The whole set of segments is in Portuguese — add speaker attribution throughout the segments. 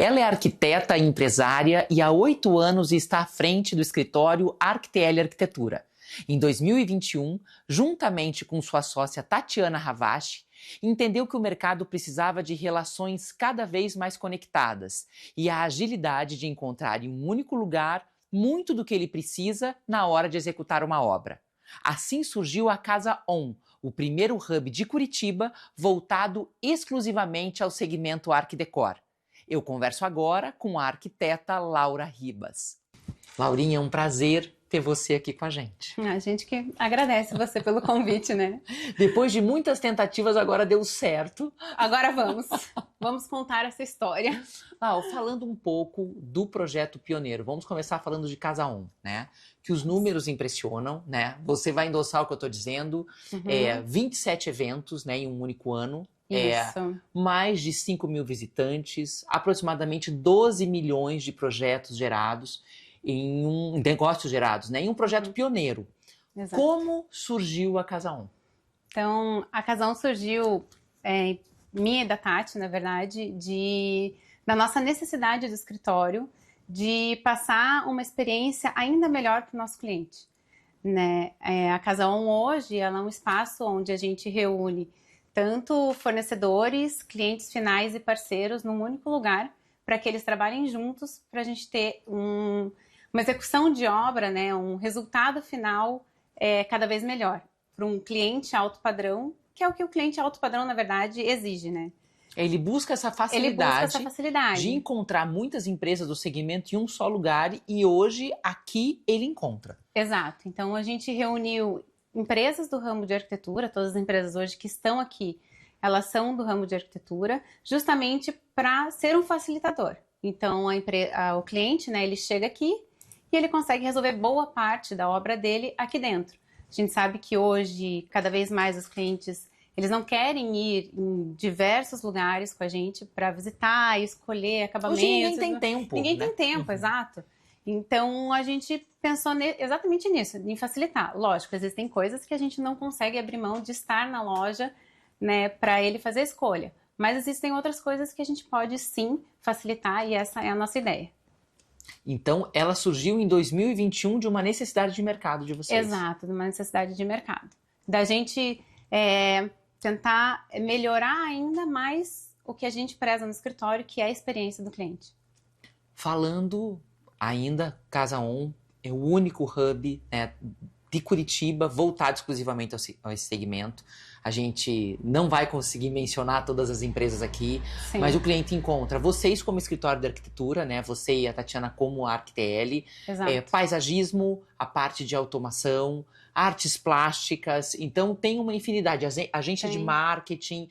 Speaker 1: Ela é arquiteta e empresária e há 8 anos está à frente do escritório ArcTL Arquitetura. Em 2021, juntamente com sua sócia Tatiana Ravache, entendeu que o mercado precisava de relações cada vez mais conectadas e a agilidade de encontrar em um único lugar muito do que ele precisa na hora de executar uma obra. Assim surgiu a Casa On, o primeiro hub de Curitiba voltado exclusivamente ao segmento Art Decor. Eu converso agora com a arquiteta Laura Ribas. Laurinha, é um prazer ter você aqui com a gente.
Speaker 2: A gente que agradece você pelo convite, né?
Speaker 1: Depois de muitas tentativas, agora deu certo.
Speaker 2: Agora vamos contar essa história.
Speaker 1: Falando um pouco do projeto pioneiro, vamos começar falando de Casa On, né? Que os números impressionam, né? Você vai endossar o que eu estou dizendo. 27 eventos, né, em um único ano.
Speaker 2: Isso.
Speaker 1: Mais de 5 mil visitantes, aproximadamente 12 milhões de projetos gerados, em negócios gerados, né? Em um projeto pioneiro.
Speaker 2: Exato.
Speaker 1: Como surgiu a Casa On?
Speaker 2: Então, a Casa On surgiu, minha e da Tati, na verdade, da nossa necessidade do escritório de passar uma experiência ainda melhor para o nosso cliente, né? A Casa On hoje, ela é um espaço onde a gente reúne tanto fornecedores, clientes finais e parceiros num único lugar para que eles trabalhem juntos para a gente ter uma execução de obra, né, um resultado final cada vez melhor para um cliente alto padrão, que é o que o cliente alto padrão, na verdade, exige, né?
Speaker 1: Ele busca essa facilidade, de
Speaker 2: de
Speaker 1: encontrar muitas empresas do segmento em um só lugar e hoje aqui ele encontra.
Speaker 2: Exato. Então a gente reuniu empresas do ramo de arquitetura, todas as empresas hoje que estão aqui, elas são do ramo de arquitetura, justamente para ser um facilitador. Então, o cliente, né, ele chega aqui e ele consegue resolver boa parte da obra dele aqui dentro. A gente sabe que hoje, cada vez mais os clientes, eles não querem ir em diversos lugares com a gente para visitar e escolher acabamentos.
Speaker 1: Hoje ninguém tem tempo.
Speaker 2: Ninguém tem tempo, exato. Então, a gente pensou exatamente nisso, em facilitar. Lógico, existem coisas que a gente não consegue abrir mão de estar na loja, né, para ele fazer a escolha. Mas existem outras coisas que a gente pode, sim, facilitar e essa é a nossa ideia.
Speaker 1: Então, ela surgiu em 2021 de uma necessidade de mercado de vocês.
Speaker 2: Exato, de uma necessidade de mercado. Da gente tentar melhorar ainda mais o que a gente preza no escritório, que é a experiência do cliente.
Speaker 1: Falando ainda, Casa On é o único hub, né, de Curitiba voltado exclusivamente a esse segmento. A gente não vai conseguir mencionar todas as empresas aqui,
Speaker 2: Sim.
Speaker 1: Mas o cliente encontra vocês como escritório de arquitetura, né? Você e a Tatiana como ArcTL, paisagismo, a parte de automação, artes plásticas. Então tem uma infinidade, agência de marketing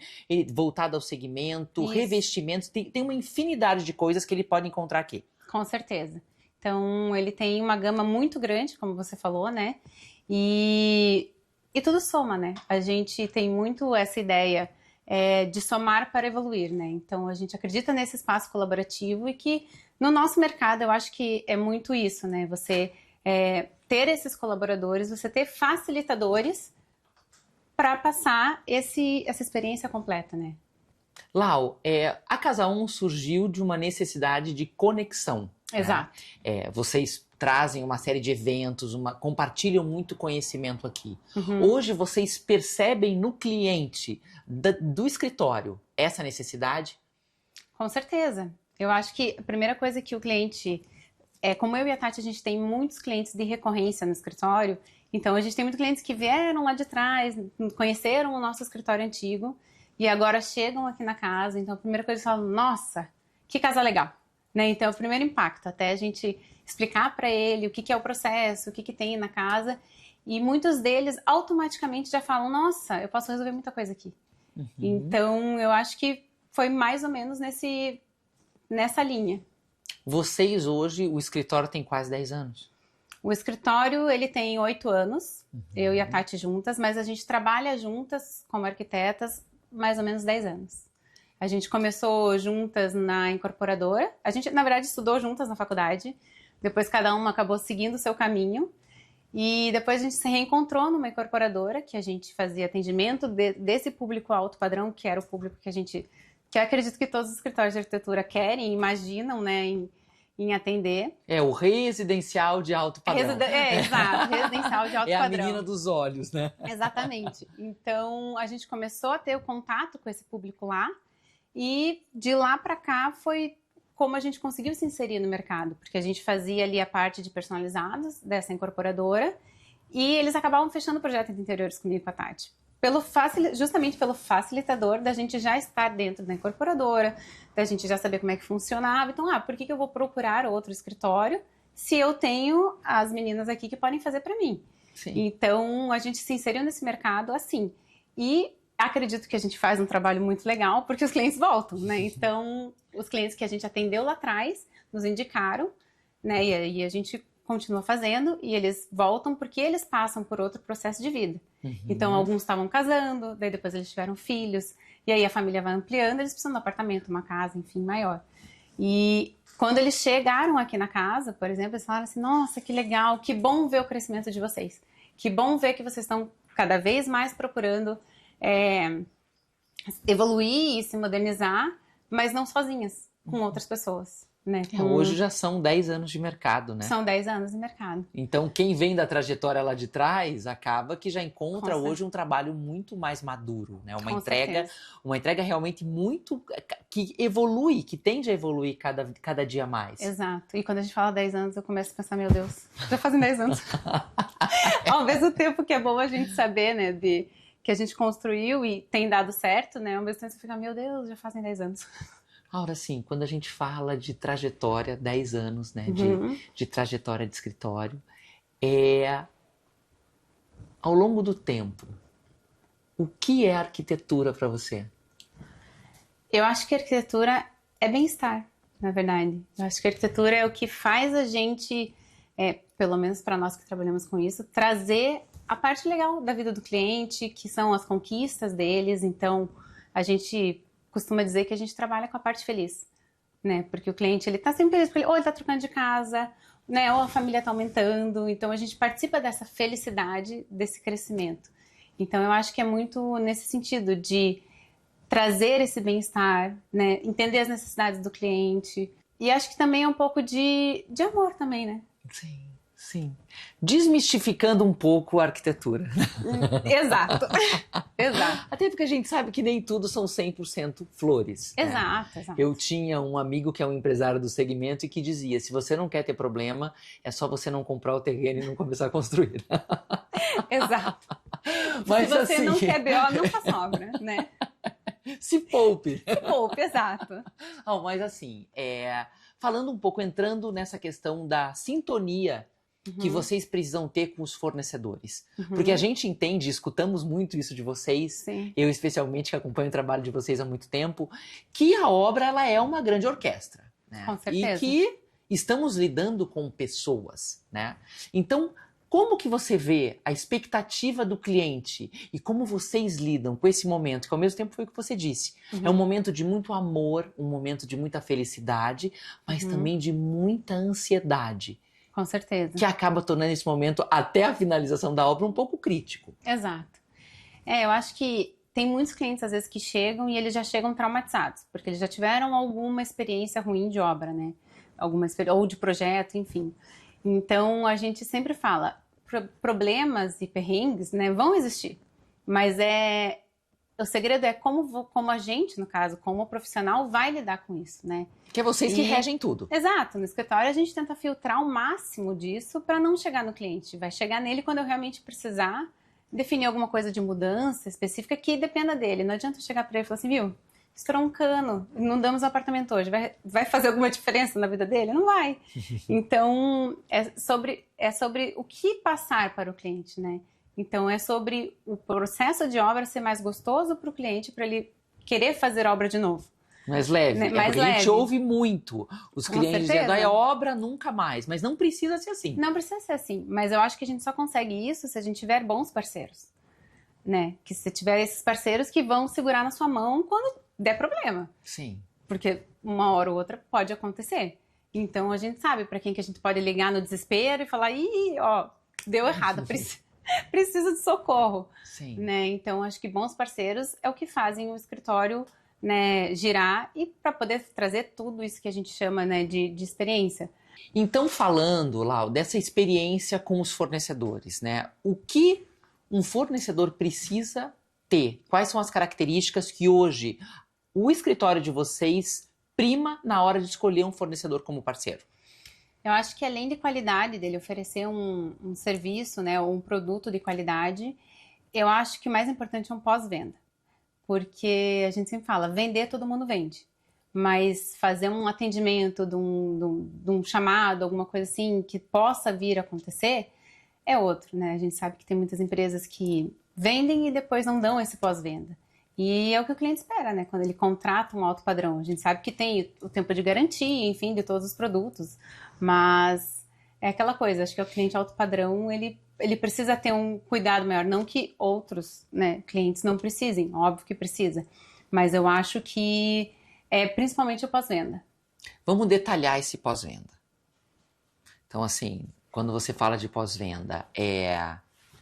Speaker 1: voltada ao segmento, revestimentos, tem uma infinidade de coisas que ele pode encontrar aqui.
Speaker 2: Com certeza. Então, ele tem uma gama muito grande, como você falou, né? E tudo soma, né? A gente tem muito essa ideia de somar para evoluir, né? Então, a gente acredita nesse espaço colaborativo e que no nosso mercado, eu acho que é muito isso, né? Você ter esses colaboradores, você ter facilitadores para passar essa experiência completa, né?
Speaker 1: Lau, a Casa On surgiu de uma necessidade de conexão.
Speaker 2: Exato.
Speaker 1: Né? Vocês trazem uma série de eventos, compartilham muito conhecimento aqui. Hoje vocês percebem no cliente do escritório essa necessidade?
Speaker 2: Com certeza. Eu acho que a primeira coisa que o cliente... como eu e a Tati, a gente tem muitos clientes de recorrência no escritório. Então, a gente tem muitos clientes que vieram lá de trás, conheceram o nosso escritório antigo e agora chegam aqui na casa. Então, a primeira coisa que eles falam, nossa, que casa legal. Né? Então, é o primeiro impacto, até a gente explicar para ele o que é o processo, o que tem na casa. E muitos deles automaticamente já falam, nossa, eu posso resolver muita coisa aqui. Então, eu acho que foi mais ou menos nessa linha.
Speaker 1: Vocês hoje, o escritório tem quase 10 anos.
Speaker 2: O escritório, ele tem 8 anos, eu e a Tati juntas, mas a gente trabalha juntas como arquitetas mais ou menos 10 anos. A gente começou juntas na incorporadora, a gente, na verdade, estudou juntas na faculdade, depois cada uma acabou seguindo o seu caminho, e depois a gente se reencontrou numa incorporadora, que a gente fazia atendimento desse público alto padrão, que era o público que a gente que eu acredito que todos os escritórios de arquitetura querem, imaginam, né, em atender.
Speaker 1: É o residencial de alto padrão.
Speaker 2: Exato, residencial de alto
Speaker 1: padrão. É a
Speaker 2: padrão.
Speaker 1: menina dos olhos, né?
Speaker 2: Exatamente. Então, a gente começou a ter o contato com esse público lá, e de lá para cá foi como a gente conseguiu se inserir no mercado, porque a gente fazia ali a parte de personalizados dessa incorporadora, e eles acabavam fechando o projeto de interiores comigo e com a Tati. Justamente pelo facilitador da gente já estar dentro da incorporadora, da gente já saber como é que funcionava. Então, por que eu vou procurar outro escritório se eu tenho as meninas aqui que podem fazer para mim? Sim. Então, a gente se inseriu nesse mercado assim. E acredito que a gente faz um trabalho muito legal, porque os clientes voltam, né? Então, os clientes que a gente atendeu lá atrás nos indicaram, né? E a gente continua fazendo, e eles voltam porque eles passam por outro processo de vida. Então, alguns estavam casando, daí depois eles tiveram filhos, e aí a família vai ampliando, eles precisam de um apartamento, uma casa, enfim, maior. E quando eles chegaram aqui na casa, por exemplo, eles falaram assim, nossa, que legal, que bom ver o crescimento de vocês. Que bom ver que vocês estão cada vez mais procurando evoluir e se modernizar, mas não sozinhas, com outras pessoas. Né?
Speaker 1: Hoje já são 10 anos de mercado, né?
Speaker 2: São 10 anos de mercado.
Speaker 1: Então, quem vem da trajetória lá de trás, acaba que já encontra hoje um trabalho muito mais maduro, né? Uma entrega realmente muito... que evolui, que tende a evoluir cada dia mais.
Speaker 2: Exato. E quando a gente fala 10 anos, eu começo a pensar, meu Deus, já fazem 10 anos. Ao mesmo tempo que é bom a gente saber, né, que a gente construiu e tem dado certo, né? Ao mesmo tempo você fica, meu Deus, já fazem 10 anos.
Speaker 1: Aura, assim, quando a gente fala de trajetória, 10 anos, né, de trajetória de escritório, ao longo do tempo, o que é arquitetura para você?
Speaker 2: Eu acho que a arquitetura é bem-estar, na verdade. Eu acho que a arquitetura é o que faz a gente, pelo menos para nós que trabalhamos com isso, trazer a parte legal da vida do cliente, que são as conquistas deles. Então, a gente costuma dizer que a gente trabalha com a parte feliz, né? Porque o cliente, ele tá sempre feliz, porque ou ele tá trocando de casa, né? Ou a família tá aumentando. Então, a gente participa dessa felicidade, desse crescimento. Então, eu acho que é muito nesse sentido de trazer esse bem-estar, né? Entender as necessidades do cliente. E acho que também é um pouco de amor também, né?
Speaker 1: Sim. Sim. Desmistificando um pouco a arquitetura.
Speaker 2: Exato. Exato.
Speaker 1: Até porque a gente sabe que nem tudo são 100% flores.
Speaker 2: Exato,
Speaker 1: né?
Speaker 2: exato.
Speaker 1: Eu tinha um amigo que é um empresário do segmento e que dizia, se você não quer ter problema, é só você não comprar o terreno e não começar a construir.
Speaker 2: Exato.
Speaker 1: Mas,
Speaker 2: se você
Speaker 1: assim...
Speaker 2: não quer BO, não faça obra, né?
Speaker 1: Se poupe.
Speaker 2: Se poupe, exato.
Speaker 1: Mas assim, falando um pouco, entrando nessa questão da sintonia que vocês precisam ter com os fornecedores. Porque a gente entende, escutamos muito isso de vocês,
Speaker 2: Sim.
Speaker 1: Eu especialmente, que acompanho o trabalho de vocês há muito tempo, que a obra ela é uma grande orquestra. Né?
Speaker 2: Com certeza.
Speaker 1: E que estamos lidando com pessoas. Né? Então, como que você vê a expectativa do cliente e como vocês lidam com esse momento, que ao mesmo tempo foi o que você disse, é um momento de muito amor, um momento de muita felicidade, mas também de muita ansiedade.
Speaker 2: Com certeza.
Speaker 1: Que acaba tornando esse momento, até a finalização da obra, um pouco crítico.
Speaker 2: Exato. Eu acho que tem muitos clientes, às vezes, que chegam e eles já chegam traumatizados, porque eles já tiveram alguma experiência ruim de obra, né? Ou de projeto, enfim. Então, a gente sempre fala, problemas e perrengues, né, vão existir, mas o segredo é como a gente, no caso, como profissional, vai lidar com isso, né?
Speaker 1: Que é vocês que regem tudo.
Speaker 2: Exato. No escritório, a gente tenta filtrar o máximo disso para não chegar no cliente. Vai chegar nele quando eu realmente precisar definir alguma coisa de mudança específica que dependa dele. Não adianta eu chegar para ele e falar assim, viu, estourou um cano, não damos o apartamento hoje. Vai fazer alguma diferença na vida dele? Não vai. Então, é sobre o que passar para o cliente, né? Então, é sobre o processo de obra ser mais gostoso para o cliente, para ele querer fazer obra de novo.
Speaker 1: Mais leve.
Speaker 2: Né?
Speaker 1: Porque a gente ouve muito os clientes dizendo, obra nunca mais. Mas não precisa ser assim.
Speaker 2: Não precisa ser assim. Mas eu acho que a gente só consegue isso se a gente tiver bons parceiros. Né? Que se tiver esses parceiros que vão segurar na sua mão quando der problema.
Speaker 1: Sim.
Speaker 2: Porque uma hora ou outra pode acontecer. Então, a gente sabe para quem que a gente pode ligar no desespero e falar, deu errado, preciso de socorro.
Speaker 1: Sim.
Speaker 2: Né? Então, acho que bons parceiros é o que fazem o escritório, né, girar e para poder trazer tudo isso que a gente chama, né, de experiência.
Speaker 1: Então, falando, Lau, dessa experiência com os fornecedores, né? O que um fornecedor precisa ter? Quais são as características que hoje o escritório de vocês prima na hora de escolher um fornecedor como parceiro?
Speaker 2: Eu acho que além de qualidade, dele oferecer um serviço, né, ou um produto de qualidade, eu acho que o mais importante é um pós-venda. Porque a gente sempre fala, vender todo mundo vende. Mas fazer um atendimento de um chamado, alguma coisa assim, que possa vir a acontecer, é outro, né? A gente sabe que tem muitas empresas que vendem e depois não dão esse pós-venda. E é o que o cliente espera, né? Quando ele contrata um alto padrão. A gente sabe que tem o tempo de garantia, enfim, de todos os produtos. Mas é aquela coisa, acho que o cliente alto padrão, ele precisa ter um cuidado maior. Não que outros, né, clientes não precisem, óbvio que precisa. Mas eu acho que é principalmente o pós-venda.
Speaker 1: Vamos detalhar esse pós-venda. Então, assim, quando você fala de pós-venda, é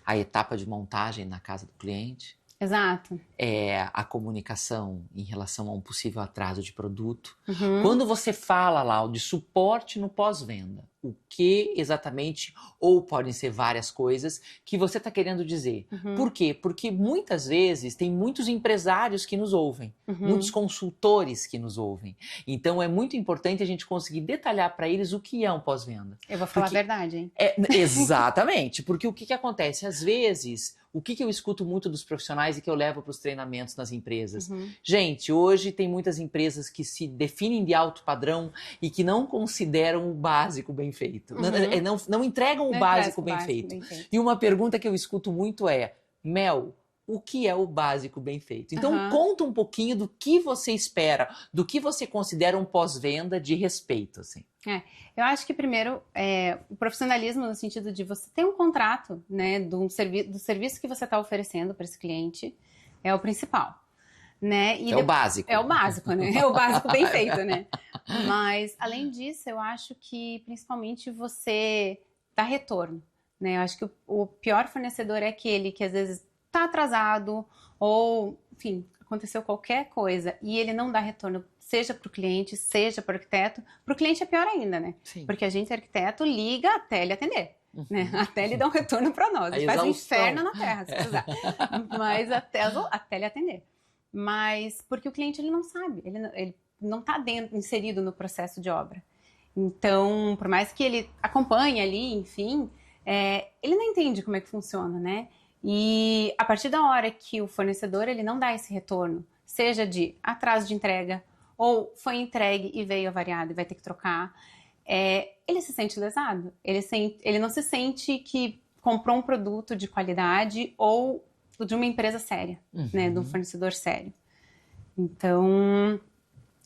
Speaker 1: a etapa de montagem na casa do cliente?
Speaker 2: Exato.
Speaker 1: É a comunicação em relação a um possível atraso de produto.
Speaker 2: Uhum.
Speaker 1: Quando você fala, Lau, de suporte no pós-venda, o que exatamente, ou podem ser várias coisas, que você está querendo dizer?
Speaker 2: Uhum.
Speaker 1: Por quê? Porque muitas vezes tem muitos empresários que nos ouvem, muitos consultores que nos ouvem. Então é muito importante a gente conseguir detalhar para eles o que é um pós-venda.
Speaker 2: Eu vou falar a verdade, hein?
Speaker 1: Exatamente, porque o que acontece? Às vezes, o que eu escuto muito dos profissionais e que eu levo para os treinamentos nas empresas? Gente, hoje tem muitas empresas que se definem de alto padrão e que não consideram o básico bem feito. Não entregam o básico bem feito. E uma pergunta que eu escuto muito é, Mel, o que é o básico bem feito? Então conta um pouquinho do que você espera, do que você considera um pós-venda de respeito, assim.
Speaker 2: Eu acho que primeiro, o profissionalismo no sentido de você ter um contrato, né, do serviço que você está oferecendo para esse cliente, é o principal. Né? E
Speaker 1: o básico.
Speaker 2: É o básico, né? É o básico bem feito, né? Mas, além disso, eu acho que, principalmente, você dá retorno, né? Eu acho que o pior fornecedor é aquele que, às vezes, está atrasado ou, enfim, aconteceu qualquer coisa e ele não dá retorno, seja para o cliente, seja para o arquiteto. Para o cliente é pior ainda, né?
Speaker 1: Sim.
Speaker 2: Porque a gente, arquiteto, liga até ele atender. Né? Até ele dar um retorno para nós. Ele faz um inferno na terra, se precisar. Mas até ele atender. Mas porque o cliente ele não sabe, ele não está inserido no processo de obra. Então, por mais que ele acompanhe ali, enfim, ele não entende como é que funciona, né? E a partir da hora que o fornecedor ele não dá esse retorno, seja de atraso de entrega, ou foi entregue e veio avariado e vai ter que trocar, ele se sente lesado. Ele não se sente que comprou um produto de qualidade ou de uma empresa séria, né, de um fornecedor sério. Então,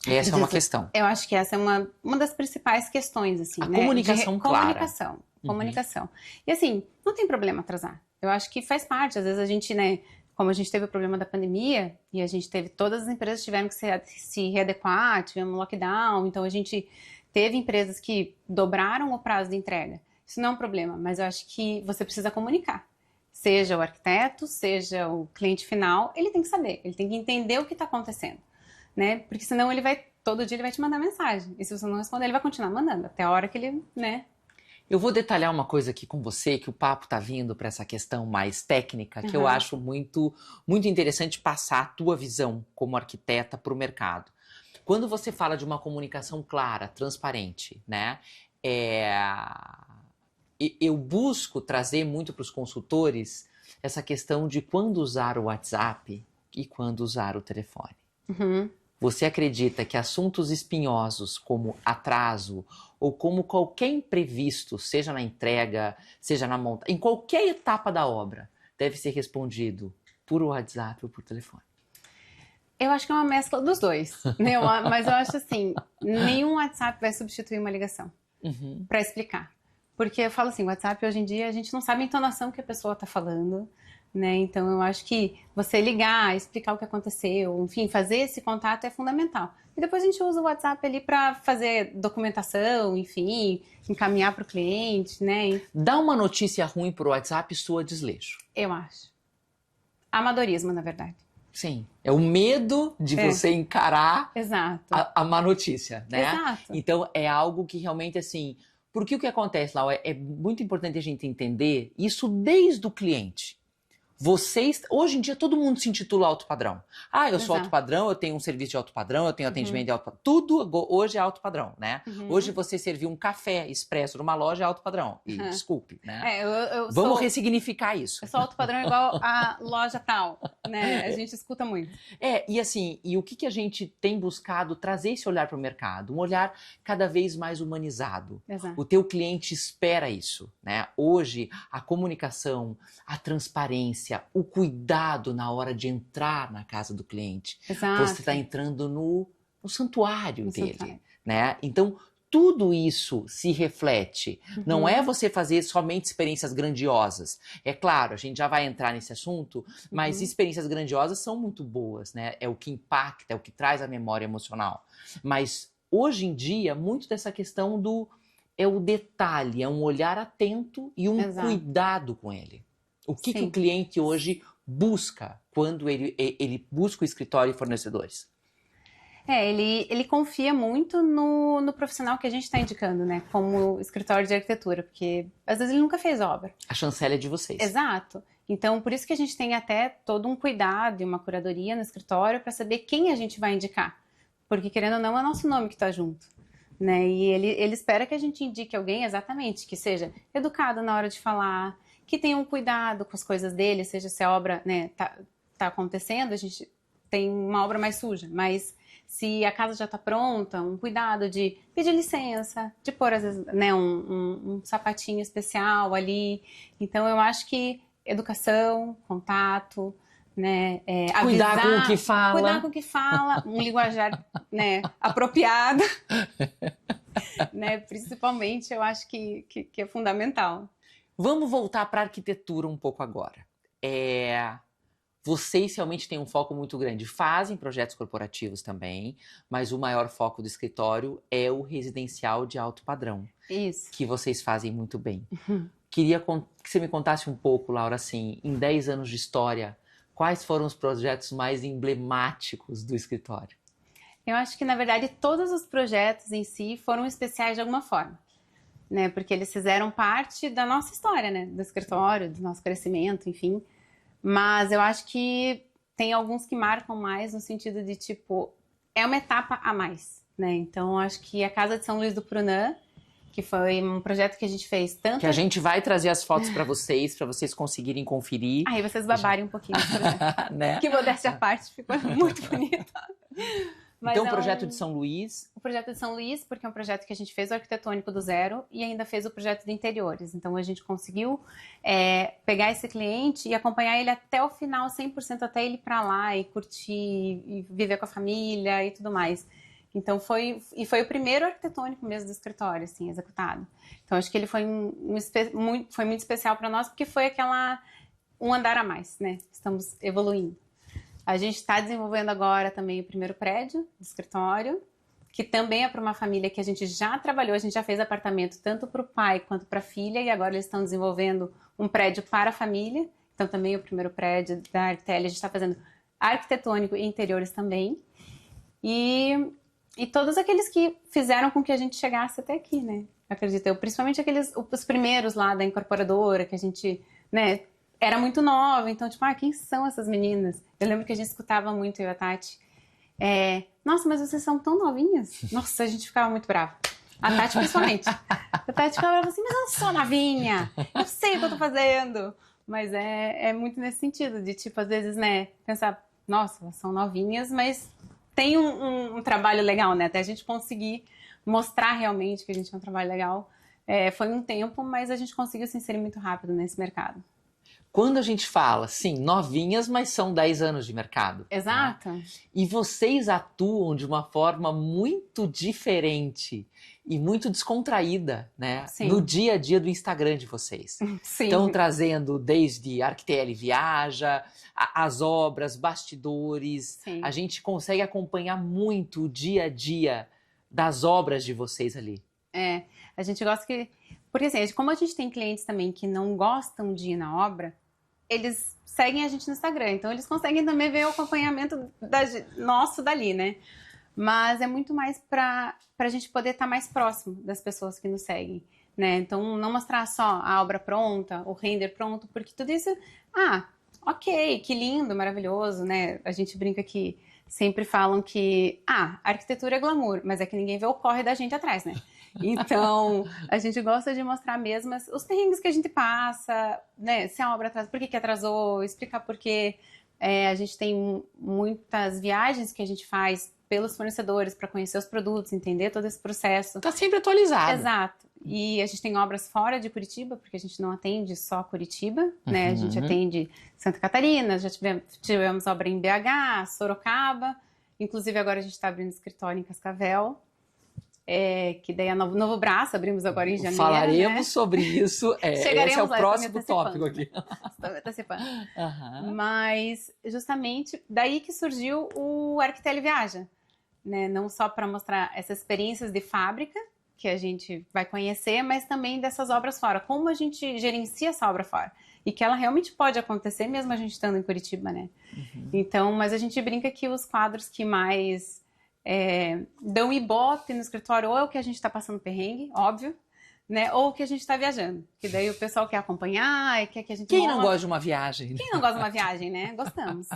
Speaker 1: essa é uma questão.
Speaker 2: Eu acho que essa é uma das principais questões, assim,
Speaker 1: a
Speaker 2: né?
Speaker 1: comunicação clara.
Speaker 2: Comunicação. E assim, não tem problema atrasar. Eu acho que faz parte. Às vezes a gente, né, como a gente teve o problema da pandemia e a gente teve, todas as empresas tiveram que se readequar, tivemos um lockdown, então a gente teve empresas que dobraram o prazo de entrega. Isso não é um problema, mas eu acho que você precisa comunicar. Seja o arquiteto, seja o cliente final, ele tem que saber, ele tem que entender o que está acontecendo, né? Porque senão todo dia ele vai te mandar mensagem. E se você não responder, ele vai continuar mandando, até a hora que ele, né?
Speaker 1: Eu vou detalhar uma coisa aqui com você, que o papo tá vindo para essa questão mais técnica, que eu acho muito, muito interessante passar a tua visão como arquiteta para o mercado. Quando você fala de uma comunicação clara, transparente, né? Eu busco trazer muito para os consultores essa questão de quando usar o WhatsApp e quando usar o telefone. Você acredita que assuntos espinhosos como atraso ou como qualquer imprevisto, seja na entrega, seja na montagem, em qualquer etapa da obra, deve ser respondido por WhatsApp ou por telefone?
Speaker 2: Eu acho que é uma mescla dos dois, né? Mas eu acho assim, nenhum WhatsApp vai substituir uma ligação para explicar. Porque eu falo assim, o WhatsApp hoje em dia a gente não sabe a entonação que a pessoa está falando, né? Então eu acho que você ligar, explicar o que aconteceu, enfim, fazer esse contato é fundamental. E depois a gente usa o WhatsApp ali para fazer documentação, enfim, encaminhar para o cliente, né?
Speaker 1: Dá uma notícia ruim por WhatsApp, soa desleixo.
Speaker 2: Eu acho. Amadorismo, na verdade.
Speaker 1: Sim, é o medo de você encarar
Speaker 2: Exato.
Speaker 1: a má notícia, né?
Speaker 2: Exato.
Speaker 1: Então, é algo que realmente, assim... Porque o que acontece, Lau, é muito importante a gente entender isso desde o cliente. Hoje em dia, todo mundo se intitula alto padrão. Ah, eu sou alto padrão, eu tenho um serviço de alto padrão, eu tenho atendimento de alto padrão. Tudo hoje é alto padrão, né? Hoje você servir um café expresso numa loja é alto padrão. E desculpe, né? Vamos ressignificar isso.
Speaker 2: Eu sou alto padrão igual a loja tal, né? A gente escuta muito.
Speaker 1: E assim, e o que a gente tem buscado trazer esse olhar para o mercado? Um olhar cada vez mais humanizado.
Speaker 2: Exato.
Speaker 1: O teu cliente espera isso, né? Hoje, a comunicação, a transparência, o cuidado na hora de entrar na casa do cliente.
Speaker 2: Exato.
Speaker 1: Você está entrando no santuário dele, né? Então, tudo isso se reflete. Não é você fazer somente experiências grandiosas. É claro, a gente já vai entrar nesse assunto, mas experiências grandiosas são muito boas, né? É o que impacta, é o que traz a memória emocional. Mas, hoje em dia, muito dessa questão é o detalhe, é um olhar atento e um cuidado com ele. O que o cliente hoje busca quando ele busca o escritório e fornecedores?
Speaker 2: Ele confia muito no profissional que a gente está indicando, né? Como escritório de arquitetura, porque às vezes ele nunca fez obra.
Speaker 1: A chancela é de vocês.
Speaker 2: Exato. Então, por isso que a gente tem até todo um cuidado e uma curadoria no escritório para saber quem a gente vai indicar. Porque, querendo ou não, é nosso nome que está junto. Né? E ele espera que a gente indique alguém exatamente, que seja educado na hora de falar, que tenha um cuidado com as coisas dele, seja se a obra, né, tá acontecendo, a gente tem uma obra mais suja, mas se a casa já está pronta, um cuidado de pedir licença, de pôr, às vezes, né, um sapatinho especial ali. Então, eu acho que educação, contato, né,
Speaker 1: cuidar com o que fala.
Speaker 2: Cuidar com o que fala, um linguajar, né, apropriado. Né, principalmente, eu acho que é fundamental.
Speaker 1: Vamos voltar para a arquitetura um pouco agora. Vocês realmente têm um foco muito grande. Fazem projetos corporativos também, mas o maior foco do escritório é o residencial de alto padrão.
Speaker 2: Isso.
Speaker 1: Que vocês fazem muito bem. Queria que você me contasse um pouco, Laura, assim, em 10 anos de história, quais foram os projetos mais emblemáticos do escritório?
Speaker 2: Eu acho que, na verdade, todos os projetos em si foram especiais de alguma forma. Né, porque eles fizeram parte da nossa história, né, do escritório, do nosso crescimento, enfim. Mas eu acho que tem alguns que marcam mais no sentido de, tipo, é uma etapa a mais, né? Então, eu acho que a Casa de São Luís do Prunã, que foi um projeto que a gente fez tanto...
Speaker 1: Que a gente vai trazer as fotos para vocês conseguirem conferir.
Speaker 2: Aí vocês babarem um pouquinho desse projeto. Né? Que modéstia à parte, ficou muito bonito. Mas
Speaker 1: então, o projeto de São Luís...
Speaker 2: O projeto de São Luís, porque é um projeto que a gente fez o arquitetônico do zero e ainda fez o projeto de interiores. Então, a gente conseguiu pegar esse cliente e acompanhar ele até o final, 100%, até ele ir para lá e curtir, e viver com a família e tudo mais. Então, foi o primeiro arquitetônico mesmo do escritório, assim, executado. Então, acho que ele foi muito especial para nós, porque foi um andar a mais, né? Estamos evoluindo. A gente está desenvolvendo agora também o primeiro prédio do escritório, que também é para uma família que a gente já trabalhou, a gente já fez apartamento tanto para o pai quanto para a filha, e agora eles estão desenvolvendo um prédio para a família. Então também o primeiro prédio da Arquitele, a gente está fazendo arquitetônico e interiores também. E todos aqueles que fizeram com que a gente chegasse até aqui, né? Acredito eu. Principalmente os primeiros lá da incorporadora, que a gente, né, era muito nova, então, tipo, quem são essas meninas? Eu lembro que a gente escutava muito, eu e a Tati, nossa, mas vocês são tão novinhas. Nossa, a gente ficava muito brava. A Tati, principalmente. A Tati ficava assim, mas eu não sou novinha, eu sei o que eu tô fazendo. Mas é muito nesse sentido, de, tipo, às vezes, né, pensar, nossa, elas são novinhas, mas tem um trabalho legal, né? Até a gente conseguir mostrar realmente que a gente tem um trabalho legal. Foi um tempo, mas a gente conseguiu se inserir muito rápido nesse mercado.
Speaker 1: Quando a gente fala, sim, novinhas, mas são 10 anos de mercado.
Speaker 2: Exato.
Speaker 1: Né? E vocês atuam de uma forma muito diferente e muito descontraída, né?
Speaker 2: Sim.
Speaker 1: No dia a dia do Instagram de vocês.
Speaker 2: Sim.
Speaker 1: Estão trazendo desde Arquitele Viaja, as obras, bastidores.
Speaker 2: Sim.
Speaker 1: A gente consegue acompanhar muito o dia a dia das obras de vocês ali.
Speaker 2: A gente gosta que... Porque assim, como a gente tem clientes também que não gostam de ir na obra, eles seguem a gente no Instagram, então eles conseguem também ver o acompanhamento nosso dali, né? Mas é muito mais para a gente poder estar mais próximo das pessoas que nos seguem, né? Então, não mostrar só a obra pronta, o render pronto, porque tudo isso, ok, que lindo, maravilhoso, né? A gente brinca que sempre falam que, a arquitetura é glamour, mas é que ninguém vê o corre da gente atrás, né? Então, a gente gosta de mostrar mesmo os perrengues que a gente passa, né? Se a obra atrasou, por que que atrasou, explicar por quê. A gente tem muitas viagens que a gente faz pelos fornecedores para conhecer os produtos, entender todo esse processo.
Speaker 1: Tá sempre atualizado.
Speaker 2: Exato. E a gente tem obras fora de Curitiba, porque a gente não atende só Curitiba, né? A gente atende Santa Catarina, já tivemos obra em BH, Sorocaba, inclusive agora a gente está abrindo escritório em Cascavel, que daí é Novo Braço, abrimos agora em janeiro.
Speaker 1: Falaremos sobre isso, esse é o próximo tópico aqui.
Speaker 2: Estou me antecipando. Mas justamente daí que surgiu o Arquitele Viaja, né? Não só para mostrar essas experiências de fábrica, que a gente vai conhecer, mas também dessas obras fora. Como a gente gerencia essa obra fora. E que ela realmente pode acontecer mesmo a gente estando em Curitiba, né? Então, mas a gente brinca que os quadros que mais dão ibope no escritório ou é o que a gente está passando perrengue, óbvio, né? Ou o que a gente está viajando. Que daí o pessoal quer acompanhar e quer que a gente...
Speaker 1: Quem não gosta de uma viagem?
Speaker 2: Quem não gosta de uma viagem, né? Gostamos.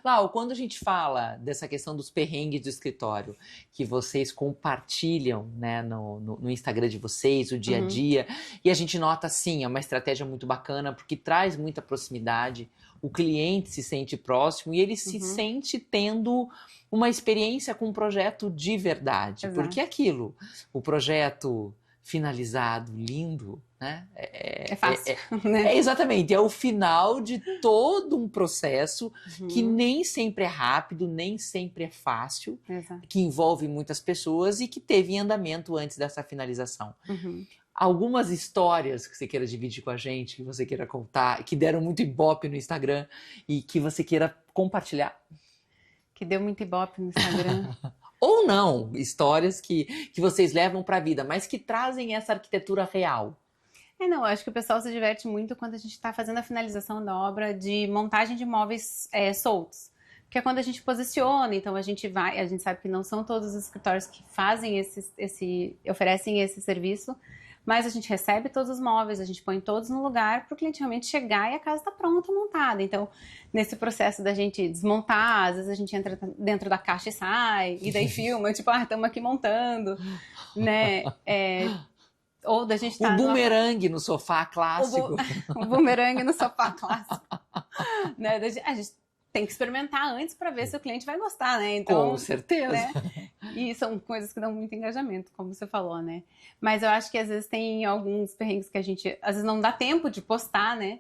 Speaker 1: Lau, quando a gente fala dessa questão dos perrengues do escritório, que vocês compartilham, né, no Instagram de vocês, o dia a dia, e a gente nota, sim, é uma estratégia muito bacana, porque traz muita proximidade, o cliente se sente próximo e ele se sente tendo uma experiência com um projeto de verdade.
Speaker 2: Exato.
Speaker 1: Porque é aquilo, o projeto finalizado, lindo, né?
Speaker 2: É fácil, né?
Speaker 1: Exatamente, é o final de todo um processo que nem sempre é rápido, nem sempre é fácil, que envolve muitas pessoas e que teve em andamento antes dessa finalização. Algumas histórias que você queira dividir com a gente, que você queira contar, que deram muito ibope no Instagram e que você queira compartilhar?
Speaker 2: Que deu muito ibope no Instagram.
Speaker 1: Ou não, histórias que vocês levam para a vida, mas que trazem essa arquitetura real.
Speaker 2: Não, acho que o pessoal se diverte muito quando a gente está fazendo a finalização da obra de montagem de móveis soltos. Porque é quando a gente posiciona, então a gente sabe que não são todos os escritórios que fazem oferecem esse serviço, mas a gente recebe todos os móveis, a gente põe todos no lugar para o cliente realmente chegar e a casa está pronta, montada. Então, nesse processo da gente desmontar, às vezes a gente entra dentro da caixa e sai, e daí filma, tipo, estamos aqui montando, né? Ou da gente
Speaker 1: o bumerangue no sofá clássico.
Speaker 2: O bumerangue no sofá clássico. Né? A gente tem que experimentar antes para ver se o cliente vai gostar, né? Então,
Speaker 1: com certeza.
Speaker 2: Né? E são coisas que dão muito engajamento, como você falou, né? Mas eu acho que às vezes tem alguns perrengues que a gente, às vezes não dá tempo de postar, né?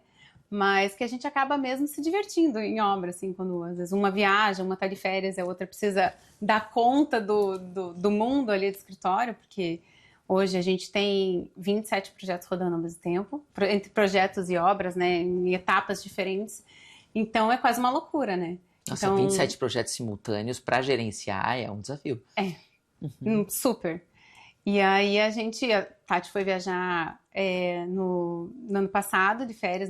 Speaker 2: Mas que a gente acaba mesmo se divertindo em obra, assim, quando às vezes uma viaja, uma tá de férias e a outra precisa dar conta do mundo ali do escritório, porque hoje a gente tem 27 projetos rodando ao mesmo tempo, entre projetos e obras, né? Em etapas diferentes. Então é quase uma loucura, né?
Speaker 1: Nossa,
Speaker 2: então,
Speaker 1: 27 projetos simultâneos para gerenciar é um desafio.
Speaker 2: Super. E aí a Tati foi viajar no ano passado, de férias,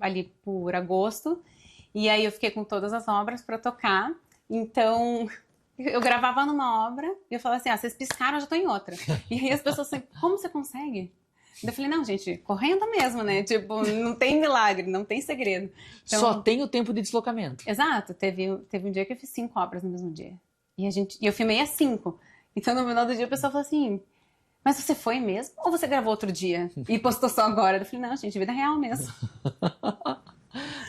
Speaker 2: ali por agosto, e aí eu fiquei com todas as obras para tocar. Então eu gravava numa obra e eu falava assim, vocês piscaram, eu já tô em outra. E aí as pessoas assim, como você consegue? Eu falei, não, gente, correndo mesmo, né? Tipo, não tem milagre, não tem segredo. Então,
Speaker 1: só tem o tempo de deslocamento.
Speaker 2: Exato. Teve um dia que eu fiz 5 obras no mesmo dia. E eu filmei as 5. Então, no final do dia, o pessoal falou assim, mas você foi mesmo? Ou você gravou outro dia e postou só agora? Eu falei, não, gente, vida real mesmo.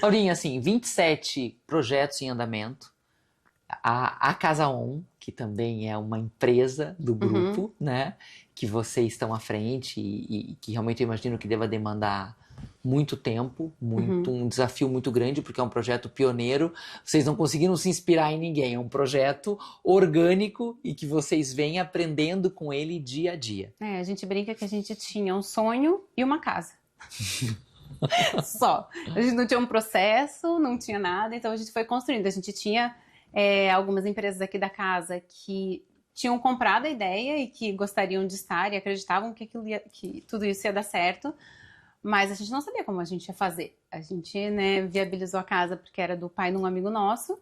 Speaker 1: Laurinha, assim, 27 projetos em andamento. A Casa On, que também é uma empresa do grupo, né? Que vocês estão à frente e que realmente eu imagino que deva demandar muito tempo, um desafio muito grande, porque é um projeto pioneiro. Vocês não conseguiram se inspirar em ninguém. É um projeto orgânico e que vocês vêm aprendendo com ele dia a dia.
Speaker 2: A gente brinca que a gente tinha um sonho e uma casa. Só. A gente não tinha um processo, não tinha nada, então a gente foi construindo. A gente tinha algumas empresas aqui da casa que tinham comprado a ideia e que gostariam de estar e acreditavam que tudo isso ia dar certo, mas a gente não sabia como a gente ia fazer. A gente, né, viabilizou a casa porque era do pai de um amigo nosso,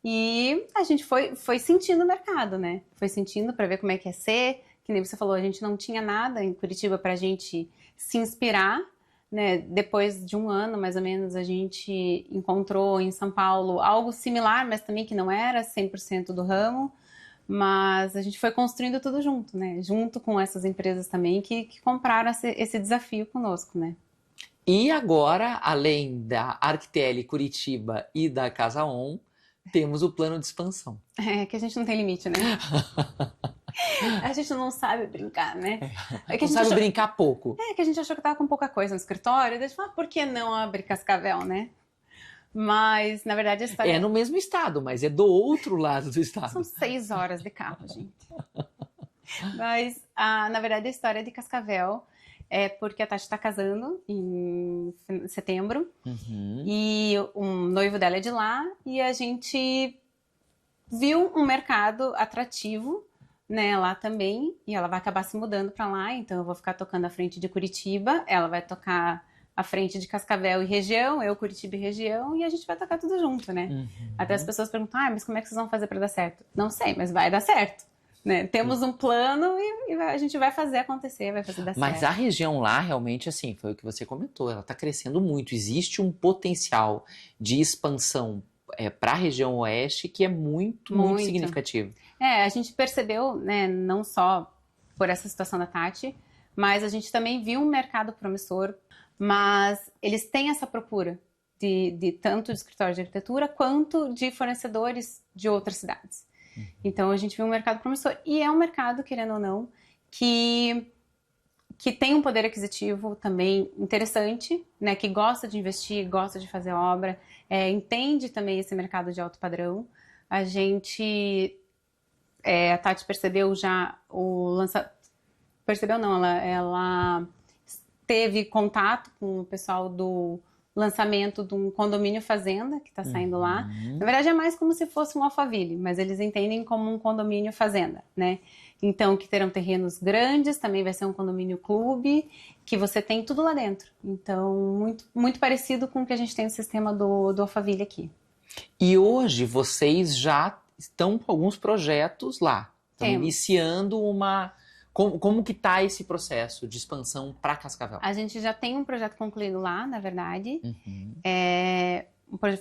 Speaker 2: e a gente foi sentindo o mercado, né? Foi sentindo para ver como é que ia ser. Que nem você falou, a gente não tinha nada em Curitiba para a gente se inspirar, né? Depois de um ano, mais ou menos, a gente encontrou em São Paulo algo similar, mas também que não era 100% do ramo. Mas a gente foi construindo tudo junto, né? Junto com essas empresas também que compraram esse desafio conosco, né?
Speaker 1: E agora, além da Arctel Curitiba e da Casa On, temos o plano de expansão.
Speaker 2: É que a gente não tem limite, né? A gente não sabe brincar, né? É que
Speaker 1: Não sabe brincar pouco.
Speaker 2: É que a gente achou que tava com pouca coisa no escritório, daí a gente falou, por que não abrir Cascavel, né? Mas, na verdade, a história...
Speaker 1: É no mesmo estado, mas é do outro lado do estado.
Speaker 2: São 6 horas de carro, gente. Mas, na verdade, a história de Cascavel é porque a Tati está casando em setembro. E o noivo dela é de lá. E a gente viu um mercado atrativo, né, lá também. E ela vai acabar se mudando para lá. Então, eu vou ficar tocando à frente de Curitiba. Ela vai tocar à frente de Cascavel e região, eu, Curitiba e região, e a gente vai tocar tudo junto, né? Até as pessoas perguntam, mas como é que vocês vão fazer para dar certo? Não sei, mas vai dar certo. Né? Temos um plano e a gente vai fazer acontecer, vai fazer dar certo.
Speaker 1: Mas a região lá, realmente, assim, foi o que você comentou, ela está crescendo muito. Existe um potencial de expansão para a região oeste que é muito significativo.
Speaker 2: A gente percebeu, né, não só por essa situação da Tati, mas a gente também viu um mercado promissor, mas eles têm essa procura de tanto de escritório de arquitetura quanto de fornecedores de outras cidades. Então a gente viu um mercado promissor. E é um mercado, querendo ou não, que tem um poder aquisitivo também interessante, né? Que gosta de investir, gosta de fazer obra, entende também esse mercado de alto padrão. A gente... a Tati percebeu já o lançamento... Percebeu não, ela teve contato com o pessoal do lançamento de um condomínio fazenda que está saindo lá. Na verdade é mais como se fosse um Alphaville, mas eles entendem como um condomínio fazenda, né? Então, que terão terrenos grandes, também vai ser um condomínio clube, que você tem tudo lá dentro. Então, muito, muito parecido com o que a gente tem no sistema do Alphaville aqui.
Speaker 1: E hoje vocês já estão com alguns projetos lá. Estão iniciando uma... Como que está esse processo de expansão para Cascavel?
Speaker 2: A gente já tem um projeto concluído lá, na verdade.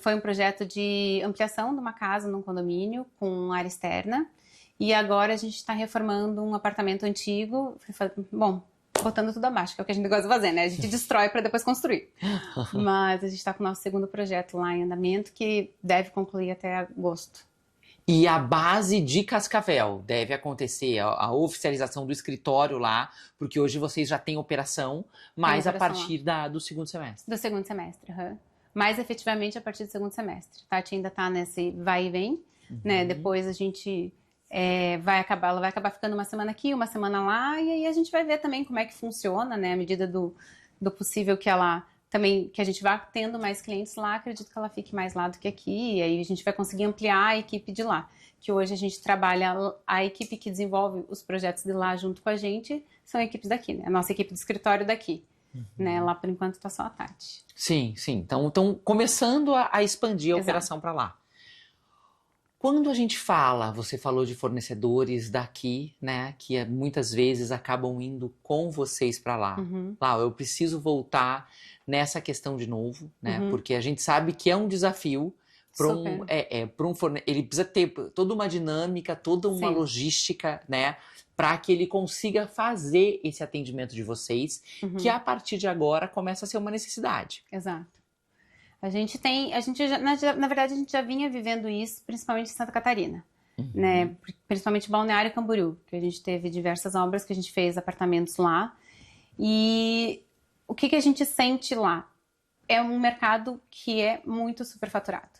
Speaker 2: Foi um projeto de ampliação de uma casa num condomínio com área externa. E agora a gente está reformando um apartamento antigo. Bom, botando tudo abaixo, que é o que a gente gosta de fazer, né? A gente destrói para depois construir. Mas a gente está com o nosso segundo projeto lá em andamento, que deve concluir até agosto.
Speaker 1: E a base de Cascavel deve acontecer, a oficialização do escritório lá, porque hoje vocês já têm operação, mas a partir do segundo semestre.
Speaker 2: Do segundo semestre, mais efetivamente a partir do segundo semestre. A Tati ainda está nesse vai e vem, né? Depois a gente ela vai acabar ficando uma semana aqui, uma semana lá, e aí a gente vai ver também como é que funciona, né? À medida do possível que a gente vá tendo mais clientes lá, acredito que ela fique mais lá do que aqui, e aí a gente vai conseguir ampliar a equipe de lá. Que hoje a gente trabalha, a equipe que desenvolve os projetos de lá junto com a gente, são equipes daqui, né? A nossa equipe de escritório daqui, né? Lá por enquanto tá só a Tati.
Speaker 1: Sim. Então estão começando a expandir a operação para lá. Quando a gente fala, você falou de fornecedores daqui, né, que muitas vezes acabam indo com vocês para lá. Lá, eu preciso voltar nessa questão de novo, né, porque a gente sabe que é um desafio para um fornecedor. Ele precisa ter toda uma dinâmica, toda uma logística, né, para que ele consiga fazer esse atendimento de vocês, que a partir de agora começa a ser uma necessidade.
Speaker 2: Exato. Na verdade, a gente já vinha vivendo isso, principalmente em Santa Catarina, né? Principalmente Balneário Camboriú, que a gente teve diversas obras que a gente fez apartamentos lá. E o que a gente sente lá? É um mercado que é muito superfaturado.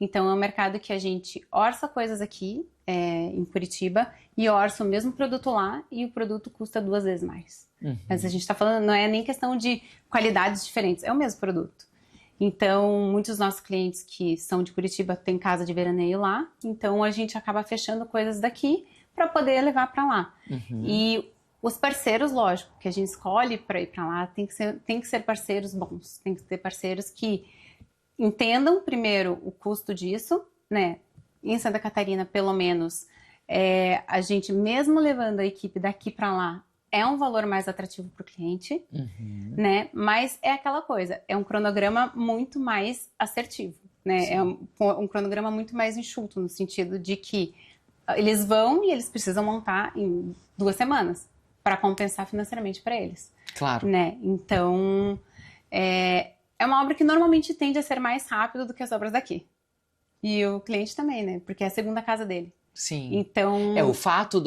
Speaker 2: Então, é um mercado que a gente orça coisas aqui, em Curitiba, e orça o mesmo produto lá, e o produto custa 2 vezes mais. Mas a gente está falando, não é nem questão de qualidades diferentes, é o mesmo produto. Então, muitos dos nossos clientes que são de Curitiba têm casa de veraneio lá, então a gente acaba fechando coisas daqui para poder levar para lá. E Os parceiros, lógico, que a gente escolhe para ir para lá, tem que ser parceiros bons, tem que ter parceiros que entendam primeiro o custo disso, né? Em Santa Catarina, pelo menos, a gente, mesmo levando a equipe daqui para lá, é um valor mais atrativo para o cliente, né? Mas é aquela coisa, é um cronograma muito mais assertivo, né? Sim. É um cronograma muito mais enxuto, no sentido de que eles vão e eles precisam montar em 2 semanas para compensar financeiramente para eles.
Speaker 1: Claro.
Speaker 2: Né? Então, é uma obra que normalmente tende a ser mais rápido do que as obras daqui. E o cliente também, né? Porque é a segunda casa dele.
Speaker 1: Sim.
Speaker 2: Então...
Speaker 1: o fato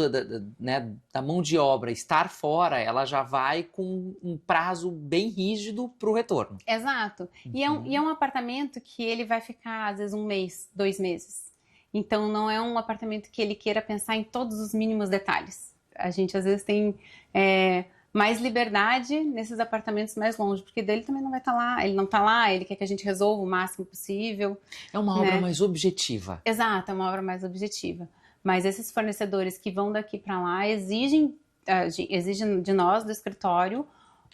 Speaker 1: né, da mão de obra estar fora, ela já vai com um prazo bem rígido para o retorno.
Speaker 2: Exato. E é um apartamento que ele vai ficar, às vezes, 1 mês, 2 meses. Então, não é um apartamento que ele queira pensar em todos os mínimos detalhes. A gente, às vezes, tem mais liberdade nesses apartamentos mais longe, porque dele também não vai estar lá, ele não está lá, ele quer que a gente resolva o máximo possível.
Speaker 1: É uma obra mais objetiva.
Speaker 2: Exato, é uma obra mais objetiva. Mas esses fornecedores que vão daqui para lá exigem de nós, do escritório,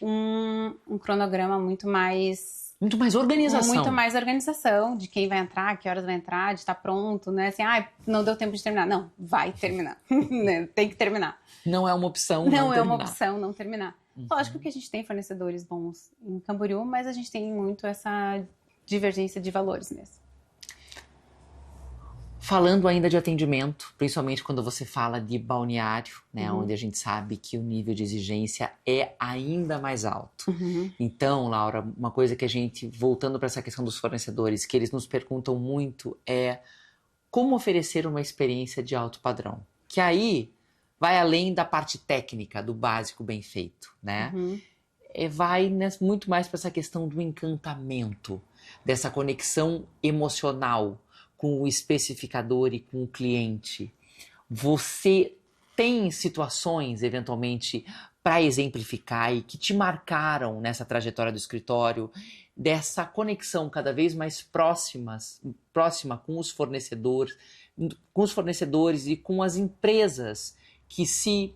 Speaker 2: um cronograma muito mais organização. Muito mais organização de quem vai entrar, que horas vai entrar, de estar pronto, né? Assim, não deu tempo de terminar. Não, vai terminar. Tem que terminar.
Speaker 1: Não é uma opção
Speaker 2: não é uma opção não terminar. Lógico que a gente tem fornecedores bons em Camboriú, mas a gente tem muito essa divergência de valores mesmo.
Speaker 1: Falando ainda de atendimento, principalmente quando você fala de balneário, né, onde a gente sabe que o nível de exigência é ainda mais alto. Então, Laura, uma coisa que a gente, voltando para essa questão dos fornecedores, que eles nos perguntam muito é como oferecer uma experiência de alto padrão. Que aí vai além da parte técnica, do básico bem feito, né? Vai muito mais para essa questão do encantamento, dessa conexão emocional com o especificador e com o cliente. Você tem situações, eventualmente, para exemplificar e que te marcaram nessa trajetória do escritório, dessa conexão cada vez mais próxima com os fornecedores e com as empresas que se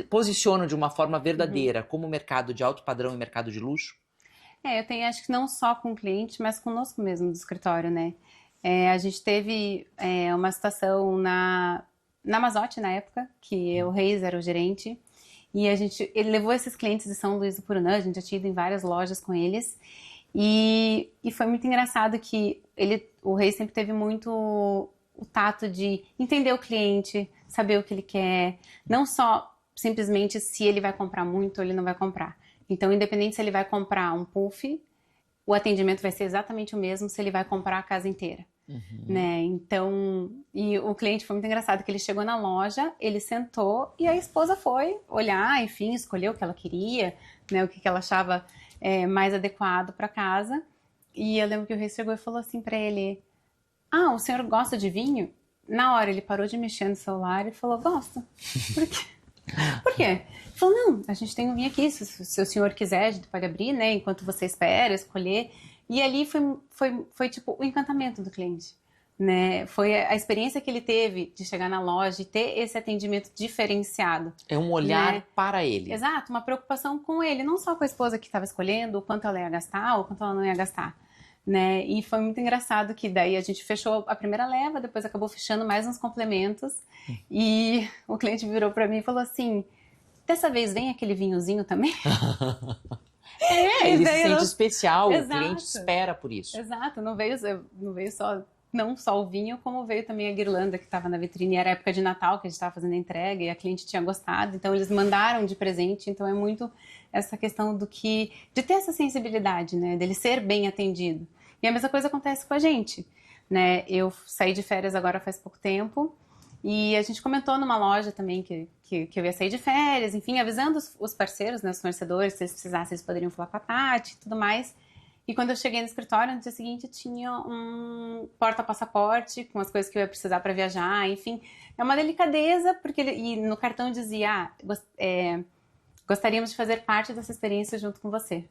Speaker 1: posicionam de uma forma verdadeira como mercado de alto padrão e mercado de luxo?
Speaker 2: Eu tenho, acho que não só com o cliente, mas conosco mesmo do escritório, né? A gente teve uma situação na Mazotti, na época, que o Reis era o gerente, e ele levou esses clientes de São Luís do Purunã, a gente já tinha ido em várias lojas com eles, e foi muito engraçado que o Reis sempre teve muito o tato de entender o cliente, saber o que ele quer, não só simplesmente se ele vai comprar muito ou ele não vai comprar. Então, independente se ele vai comprar um puff, o atendimento vai ser exatamente o mesmo se ele vai comprar a casa inteira. Né? Então, e o cliente foi muito engraçado, que ele chegou na loja, ele sentou e a esposa foi olhar, enfim, escolheu o que ela queria, né, o que ela achava mais adequado para casa. E eu lembro que o Reis chegou e falou assim para ele: o senhor gosta de vinho? Na hora ele parou de mexer no celular e falou: gosto. Por quê? Por quê? Ele falou: não, a gente tem um vinho aqui, se o senhor quiser, a gente pode abrir, né, enquanto você espera, escolher. E ali foi tipo o encantamento do cliente, né? Foi a experiência que ele teve de chegar na loja e ter esse atendimento diferenciado.
Speaker 1: É um olhar,
Speaker 2: né?
Speaker 1: Para ele.
Speaker 2: Exato, uma preocupação com ele, não só com a esposa que estava escolhendo, o quanto ela ia gastar ou quanto ela não ia gastar, né? E foi muito engraçado que daí a gente fechou a primeira leva, depois acabou fechando mais uns complementos, e o cliente virou para mim e falou assim: dessa vez vem aquele vinhozinho também?
Speaker 1: Ele se sente especial,
Speaker 2: Exato.
Speaker 1: O cliente espera por isso.
Speaker 2: Exato, não veio não só o vinho, como veio também a guirlanda que estava na vitrine. Era época de Natal que a gente estava fazendo a entrega e a cliente tinha gostado, então eles mandaram de presente. Então é muito essa questão de ter essa sensibilidade, né, dele ser bem atendido. E a mesma coisa acontece com a gente, né? Eu saí de férias agora faz pouco tempo. E a gente comentou numa loja também que eu ia sair de férias, enfim, avisando os parceiros, né, os fornecedores, se eles precisassem, eles poderiam falar com a Tati e tudo mais. E quando eu cheguei no escritório, no dia seguinte, tinha um porta-passaporte com as coisas que eu ia precisar para viajar, enfim. É uma delicadeza, e no cartão dizia: gostaríamos de fazer parte dessa experiência junto com você.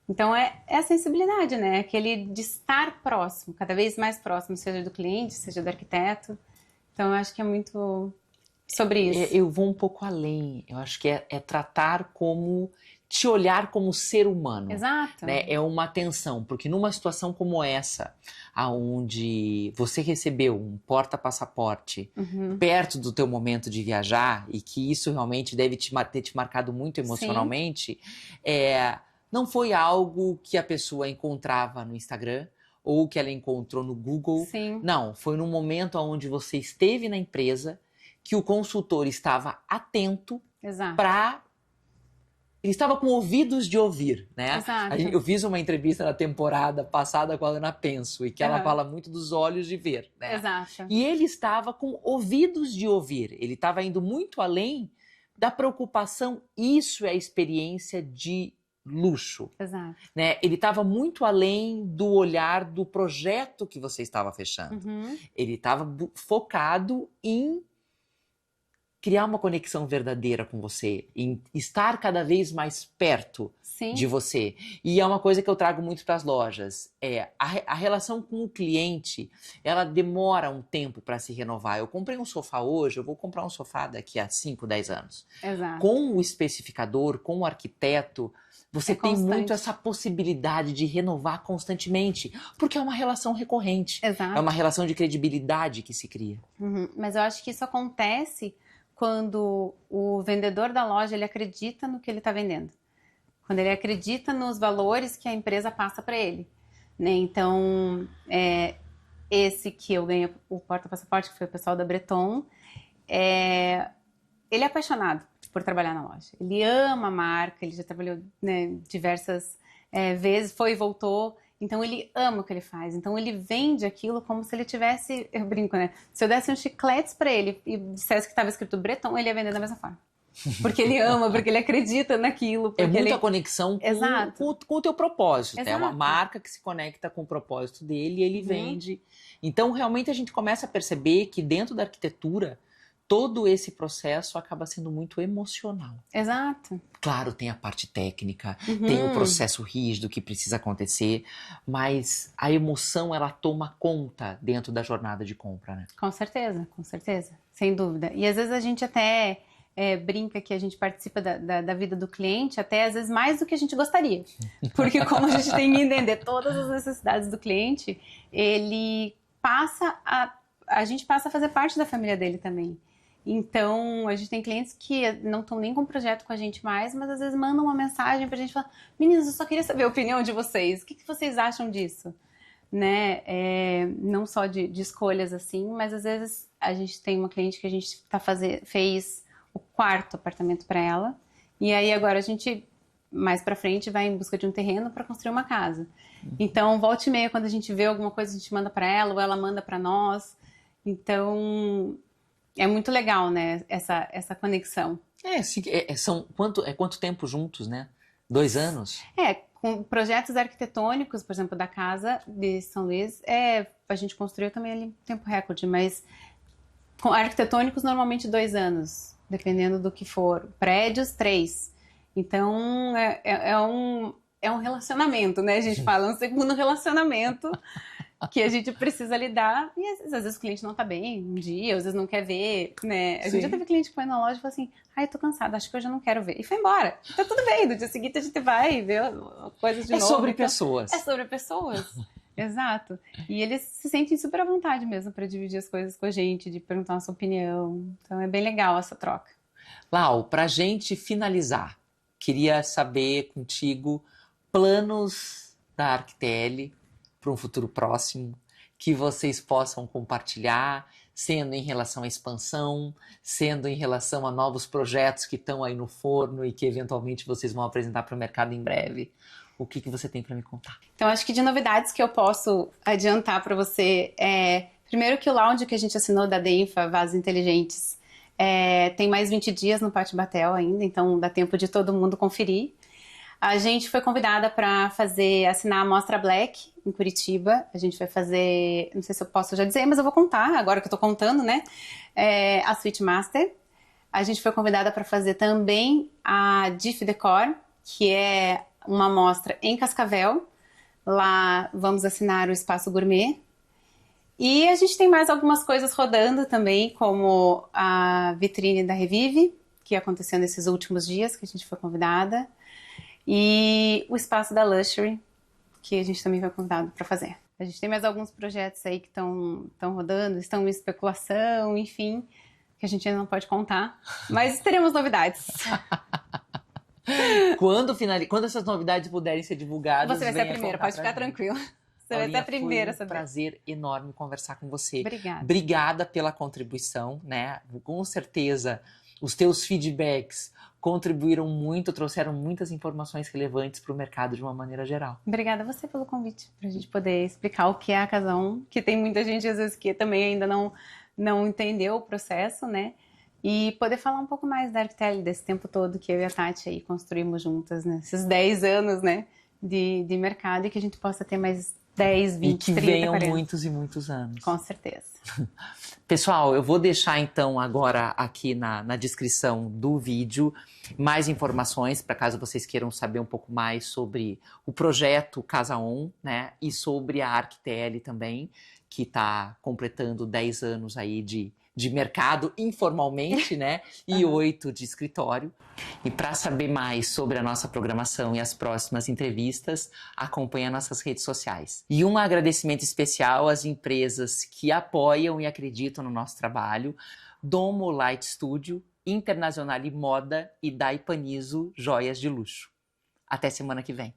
Speaker 2: Então, é a sensibilidade, né? Aquele de estar próximo, cada vez mais próximo, seja do cliente, seja do arquiteto. Então, eu acho que é muito sobre isso.
Speaker 1: Eu vou um pouco além. Eu acho que é tratar como... te olhar como ser humano.
Speaker 2: Exato.
Speaker 1: Né? É uma atenção, porque numa situação como essa, aonde você recebeu um porta-passaporte perto do teu momento de viajar, e que isso realmente deve ter te marcado muito emocionalmente, não foi algo que a pessoa encontrava no Instagram, ou que ela encontrou no Google.
Speaker 2: Sim.
Speaker 1: Não, foi num momento onde você esteve na empresa, que o consultor estava atento para... Ele estava com ouvidos de ouvir, né?
Speaker 2: Exato.
Speaker 1: Eu fiz uma entrevista na temporada passada com a Ana Penso, e que ela fala muito dos olhos de ver, né?
Speaker 2: Exato.
Speaker 1: E ele estava com ouvidos de ouvir. Ele estava indo muito além da preocupação. Isso é a experiência de luxo.
Speaker 2: Exato.
Speaker 1: Né? Ele estava muito além do olhar do projeto que você estava fechando. Ele estava focado em criar uma conexão verdadeira com você, em estar cada vez mais perto de você. E é uma coisa que eu trago muito para as lojas. A relação com o cliente, ela demora um tempo para se renovar. Eu comprei um sofá hoje, eu vou comprar um sofá daqui a 5, 10 anos.
Speaker 2: Exato.
Speaker 1: Com o especificador, com o arquiteto, você tem muito essa possibilidade de renovar constantemente, porque é uma relação recorrente.
Speaker 2: Exato.
Speaker 1: É uma relação de credibilidade que se cria.
Speaker 2: Mas eu acho que isso acontece quando o vendedor da loja ele acredita no que ele está vendendo. Quando ele acredita nos valores que a empresa passa para ele. Né? Então, esse que eu ganhei o porta-passaporte, que foi o pessoal da Breton, ele é apaixonado por trabalhar na loja. Ele ama a marca, ele já trabalhou, né, diversas vezes, foi e voltou. Então, ele ama o que ele faz. Então, ele vende aquilo como se ele tivesse... Eu brinco, né? Se eu desse uns chicletes para ele e dissesse que estava escrito Breton, ele ia vender da mesma forma. Porque ele ama, porque ele acredita naquilo.
Speaker 1: É muita conexão com o teu propósito.
Speaker 2: Exato.
Speaker 1: É uma marca que se conecta com o propósito dele e ele vende. Então, realmente, a gente começa a perceber que dentro da arquitetura, todo esse processo acaba sendo muito emocional.
Speaker 2: Exato.
Speaker 1: Claro, tem a parte técnica, tem o processo rígido que precisa acontecer, mas a emoção, ela toma conta dentro da jornada de compra, né?
Speaker 2: Com certeza, sem dúvida. E às vezes a gente até brinca que a gente participa da vida do cliente, até às vezes mais do que a gente gostaria. Porque como a gente tem que entender todas as necessidades do cliente, a gente passa a fazer parte da família dele também. Então, a gente tem clientes que não estão nem com projeto com a gente mais, mas às vezes mandam uma mensagem pra gente falar: meninas, eu só queria saber a opinião de vocês. O que vocês acham disso? Né? Não só de escolhas assim, mas às vezes a gente tem uma cliente que a gente fez o 4º apartamento para ela. E aí agora a gente, mais pra frente, vai em busca de um terreno para construir uma casa. Então, volta e meia, quando a gente vê alguma coisa, a gente manda para ela ou ela manda para nós. Então... é muito legal, né, essa conexão.
Speaker 1: Quanto tempo juntos, né? 2 anos?
Speaker 2: Com projetos arquitetônicos, por exemplo, da casa de São Luís, a gente construiu também ali tempo recorde, mas com arquitetônicos normalmente 2 anos, dependendo do que for. Prédios, 3. Então, é um relacionamento, né? A gente fala, um segundo relacionamento que a gente precisa lidar, e às vezes o cliente não tá bem um dia, às vezes não quer ver, né? A gente já teve cliente que foi na loja e falou assim: ai, tô cansada, acho que hoje eu não quero ver. E foi embora. Tá tudo bem, no dia seguinte a gente vai ver coisas de novo.
Speaker 1: É sobre pessoas.
Speaker 2: É sobre pessoas. Exato. E eles se sentem super à vontade mesmo para dividir as coisas com a gente, de perguntar a nossa opinião. Então é bem legal essa troca.
Speaker 1: Lau, pra gente finalizar, queria saber contigo planos da Arquitele para um futuro próximo, que vocês possam compartilhar, sendo em relação à expansão, sendo em relação a novos projetos que estão aí no forno e que eventualmente vocês vão apresentar para o mercado em breve. O que você tem para me contar?
Speaker 2: Então, acho que de novidades que eu posso adiantar para você primeiro que o lounge que a gente assinou da Denfa, Vasos Inteligentes, tem mais 20 dias no Pátio Batel ainda, então dá tempo de todo mundo conferir. A gente foi convidada para assinar a Mostra Black em Curitiba. A gente vai fazer, não sei se eu posso já dizer, mas eu vou contar, agora que eu tô contando, né? A Suite Master. A gente foi convidada para fazer também a Diff Decor, que é uma mostra em Cascavel. Lá vamos assinar o Espaço Gourmet. E a gente tem mais algumas coisas rodando também, como a vitrine da Revive, que aconteceu nesses últimos dias, que a gente foi convidada, e o espaço da Luxury, que a gente também foi convidado para fazer. A gente tem mais alguns projetos aí que estão rodando, estão em especulação, enfim, que a gente ainda não pode contar, mas teremos novidades.
Speaker 1: Quando essas novidades puderem ser divulgadas,
Speaker 2: você vai ser a primeira, pode ficar tranquilo. Você vai ser a primeira a saber.
Speaker 1: Foi um prazer enorme conversar com você.
Speaker 2: Obrigada.
Speaker 1: Obrigada pela contribuição, né? Com certeza, os teus feedbacks contribuíram muito, trouxeram muitas informações relevantes para o mercado de uma maneira geral.
Speaker 2: Obrigada a você pelo convite, para a gente poder explicar o que é a Casa 1, que tem muita gente, às vezes, que também ainda não entendeu o processo, né? E poder falar um pouco mais da Arctel, desse tempo todo que eu e a Tati aí construímos juntas, né? Esses 10 anos, né, de mercado, e que a gente possa ter mais 10, 20, 30, 40. E que venham
Speaker 1: 40. Muitos e muitos anos.
Speaker 2: Com certeza.
Speaker 1: Pessoal, eu vou deixar então agora aqui na descrição do vídeo mais informações para caso vocês queiram saber um pouco mais sobre o projeto Casa 1, né? E sobre a Arctel também, que está completando 10 anos aí de mercado informalmente, né? E 8 de escritório. E para saber mais sobre a nossa programação e as próximas entrevistas, acompanhe as nossas redes sociais. E um agradecimento especial às empresas que apoiam e acreditam no nosso trabalho: Domo Light Studio, Internazionale Moda e Dai Panizo Joias de Luxo. Até semana que vem.